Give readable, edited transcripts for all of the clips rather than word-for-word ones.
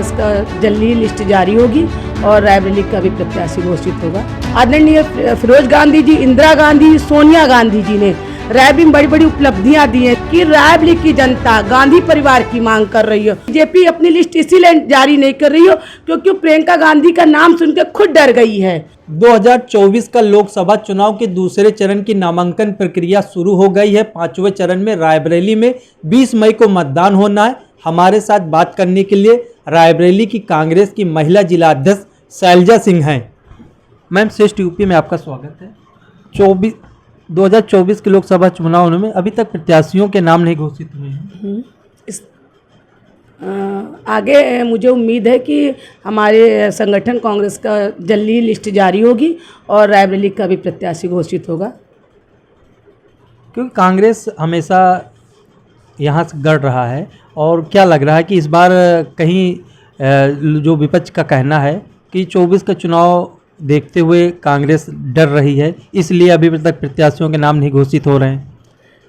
कांग्रेस का जल्दी लिस्ट जारी होगी और रायबरेली का भी प्रत्याशी घोषित होगा। आदरणीय फिरोज गांधी जी, इंदिरा गांधी, सोनिया गांधी जी ने रायबरेली में बड़ी बड़ी उपलब्धियां दी हैं कि रायबरेली की जनता गांधी परिवार की मांग कर रही हो। बीजेपी अपनी लिस्ट इसीलिए जारी नहीं कर रही हो क्योंकि प्रियंका गांधी का नाम सुनकर खुद डर गई है। 2024 का लोकसभा चुनाव के दूसरे चरण की नामांकन प्रक्रिया शुरू हो गई है। 5वें चरण में रायबरेली में 20 मई को मतदान होना है। हमारे साथ बात करने के लिए रायबरेली की कांग्रेस की महिला जिला अध्यक्ष शैलजा सिंह हैं। मैम, श्रेष्ठ यूपी में आपका स्वागत है। 2024 के लोकसभा चुनाव में अभी तक प्रत्याशियों के नाम नहीं घोषित हुए हैं। आगे मुझे उम्मीद है कि हमारे संगठन कांग्रेस का जल्दी लिस्ट जारी होगी और रायबरेली का भी प्रत्याशी घोषित होगा। क्योंकि कांग्रेस हमेशा यहाँ से गढ़ रहा है और क्या लग रहा है कि इस बार कहीं जो विपक्ष का कहना है कि 24 का चुनाव देखते हुए कांग्रेस डर रही है, इसलिए अभी तक प्रत्याशियों के नाम नहीं घोषित हो रहे हैं।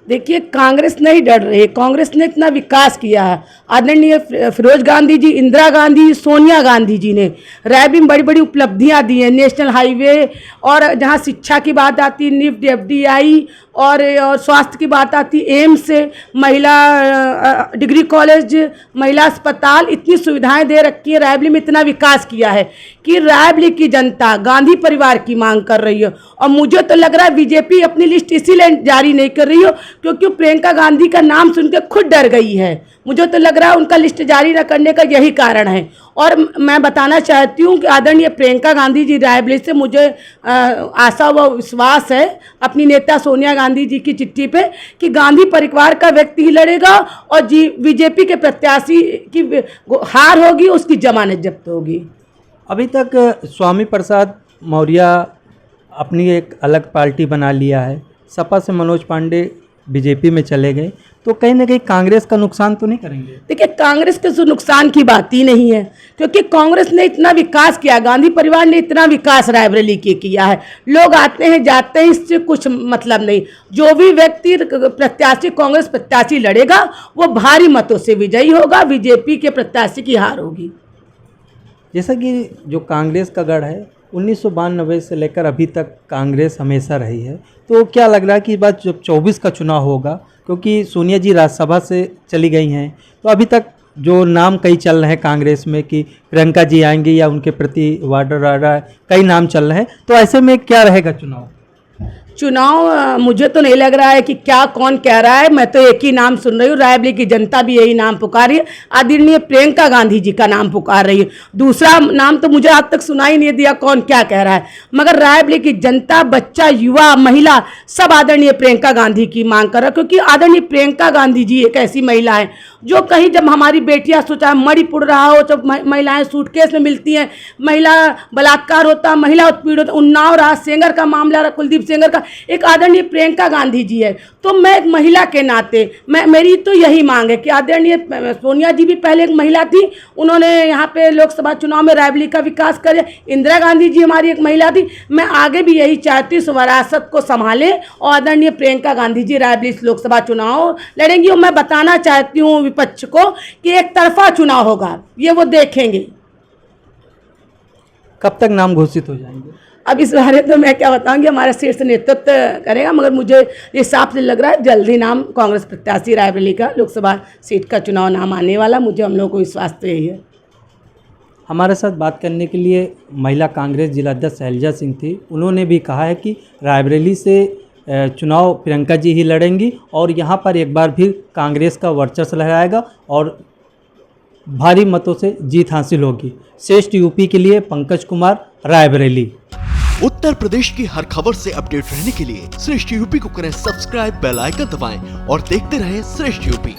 देखिए, कांग्रेस नहीं डर रही है। कांग्रेस ने इतना विकास किया है। आदरणीय फिरोज गांधी जी, इंदिरा गांधी, सोनिया गांधी जी ने रायबरेली में बड़ी बड़ी उपलब्धियां दी हैं। नेशनल हाईवे और जहां शिक्षा की बात आती है निफ्ट, एफडीआई और स्वास्थ्य की बात आती एम्स, महिला डिग्री कॉलेज, महिला अस्पताल, इतनी सुविधाएं दे रखी है। रायबरेली में इतना विकास किया है कि रायबरेली की जनता गांधी परिवार की मांग कर रही है। और मुझे तो लग रहा है बीजेपी अपनी लिस्ट इसीलिए जारी नहीं कर रही हो क्योंकि प्रियंका गांधी का नाम सुनकर खुद डर गई है। मुझे तो लग रहा है उनका लिस्ट जारी न करने का यही कारण है। और मैं बताना चाहती हूँ कि आदरणीय प्रियंका गांधी जी रायबरेली से मुझे आशा व विश्वास है अपनी नेता सोनिया गांधी जी की चिट्ठी पे कि गांधी परिवार का व्यक्ति ही लड़ेगा और बीजेपी के प्रत्याशी की हार होगी, उसकी जमानत जब्त होगी। अभी तक स्वामी प्रसाद मौर्य अपनी एक अलग पार्टी बना लिया है। सपा से मनोज पांडे बीजेपी में चले गए, तो कहीं ना कहीं कांग्रेस का नुकसान तो नहीं करेंगे? देखिए, कांग्रेस के तो नुकसान की बात ही नहीं है क्योंकि कांग्रेस ने इतना विकास किया, गांधी परिवार ने इतना विकास रायबरेली के किया है। लोग आते हैं जाते हैं, इससे कुछ मतलब नहीं। जो भी व्यक्ति प्रत्याशी कांग्रेस प्रत्याशी लड़ेगा वो भारी मतों से विजयी होगा, बीजेपी के प्रत्याशी की हार होगी। जैसा कि जो कांग्रेस का गढ़ है 1992 से लेकर अभी तक कांग्रेस हमेशा रही है, तो क्या लग रहा है कि इस बार जब 24 का चुनाव होगा, क्योंकि सोनिया जी राज्यसभा से चली गई हैं, तो अभी तक जो नाम कई चल रहे हैं कांग्रेस में कि प्रियंका जी आएंगी या उनके प्रति वाडा कई नाम चल रहे हैं, तो ऐसे में क्या रहेगा चुनाव? मुझे तो नहीं लग रहा है कि क्या कौन कह रहा है। मैं तो एक ही नाम सुन रही हूँ, रायबरेली की जनता भी यही नाम पुकार रही है, आदरणीय प्रियंका गांधी जी का नाम पुकार रही है। दूसरा नाम तो मुझे आज तक सुनाई नहीं दिया कौन क्या कह रहा है, मगर रायबरेली की जनता, बच्चा, युवा, महिला सब आदरणीय प्रियंका गांधी की मांग कर रहा है क्योंकि आदरणीय प्रियंका गांधी जी एक ऐसी महिला है जो कहीं जब हमारी बेटियां सोचा मणिपुर रहा हो, जब महिलाएं सूटकेस में मिलती हैं, महिला बलात्कार होता, महिला उत्पीड़न होता, उन्नाव रहा, सेंगर का मामला रहा, कुलदीप सेंगर का, एक आदरणीय प्रियंका गांधी जी है। तो मैं एक महिला के नाते मेरी तो यही मांग है कि आदरणीय सोनिया जी भी पहले एक महिला थी, उन्होंने यहाँ पे लोकसभा चुनाव में रायबरेली का विकास करे। इंदिरा गांधी जी हमारी एक महिला थी। मैं आगे भी यही चाहती हूँ विरासत को संभालें और आदरणीय प्रियंका गांधी जी रायबरेली लोकसभा चुनाव लड़ेंगी। और मैं बताना चाहती हूँ विपक्ष को कि एक तरफा चुनाव होगा, ये वो देखेंगे। कब तक नाम घोषित हो जाएंगे? अब इस बारे तो मैं क्या बताऊंगी, हमारा शीर्ष नेतृत्व करेगा, मगर मुझे हिसाब से लग रहा है जल्दी नाम कांग्रेस प्रत्याशी रायबरेली का लोकसभा सीट का चुनाव नाम आने वाला। मुझे हम लोगों को विश्वास तो यही है। हमारे साथ बात करने के लिए महिला कांग्रेस जिला अध्यक्ष शैलजा सिंह थी। उन्होंने भी कहा है कि रायबरेली से चुनाव प्रियंका जी ही लड़ेंगी और यहाँ पर एक बार फिर कांग्रेस का वर्चस्व लहराएगा और भारी मतों से जीत हासिल होगी। श्रेष्ठ यूपी के लिए पंकज कुमार, रायबरेली। उत्तर प्रदेश की हर खबर से अपडेट रहने के लिए श्रेष्ठ यूपी को करें सब्सक्राइब, बेल आइकन दबाएं और देखते रहें श्रेष्ठ यूपी।